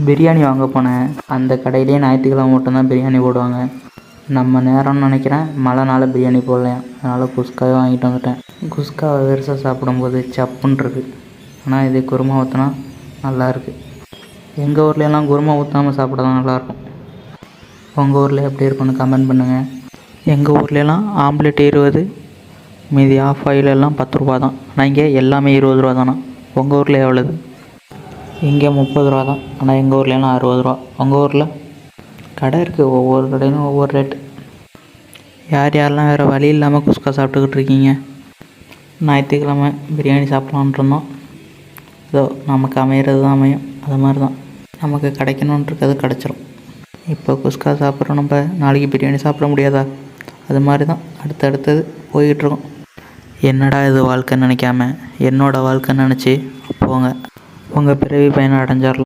பிரியாணி வாங்க போனேன். அந்த கடையிலேயே ஞாயிற்றுக்கிழமை மட்டும்தான் பிரியாணி போடுவாங்க. நம்ம நேரம்னு நினைக்கிறேன், மழைனால பிரியாணி போடலையாம். அதனால் குஸ்காவே வாங்கிட்டு வந்துட்டேன். குஸ்காவை வெறுசாக சாப்பிடும்போது சப்புன்னு இருக்குது. ஆனால் இது குருமா ஊற்றினா நல்லாயிருக்கு. எங்கள் ஊர்லெலாம் குருமா ஊற்றாமல் சாப்பிட தான் நல்லாயிருக்கும். உங்கள் ஊரில் எப்படி இருக்குன்னு கமெண்ட் பண்ணுங்கள். எங்கள் ஊர்லெலாம் ஆம்லெட் 20, மீதி ஆஃப் ஆயிலெல்லாம் 10 ரூபா தான். ஆனால் இங்கே எல்லாமே 20 ரூபா தானா. உங்கள் ஊரில் எவ்வளவு? இங்கே 30 ரூபா தான். ஆனால் எங்கள் ஊர்லெலாம் 60 ரூபா. உங்கள் ஊரில்? கடை இருக்குது, ஒவ்வொரு கடையிலும் ஒவ்வொரு ரேட்டு. யார் யாரெல்லாம் வேறு வழி இல்லாமல் குஸ்கா சாப்பிட்டுக்கிட்டு இருக்கீங்க? ஞாயிற்றுக்கிழமை பிரியாணி சாப்பிட்லான்ட்டு இருந்தோம். ஏதோ நமக்கு அமையிறது தான் அமையும். அது மாதிரி தான் நமக்கு கிடைக்கணுன்ட்டு இருக்கிறது கிடச்சிரும். இப்போ குஸ்கா சாப்பிட்றோம், நம்ம நாளைக்கு பிரியாணி சாப்பிட முடியாதா? அது மாதிரி தான் அடுத்தடுத்தது போய்கிட்டுருக்கோம். என்னடா இது வாழ்க்கைன்னு நினைக்காம என்னோடய வாழ்க்கைன்னு நினச்சி போங்க. உங்கள் பிறவி பயனை அடைஞ்சிடலாம்.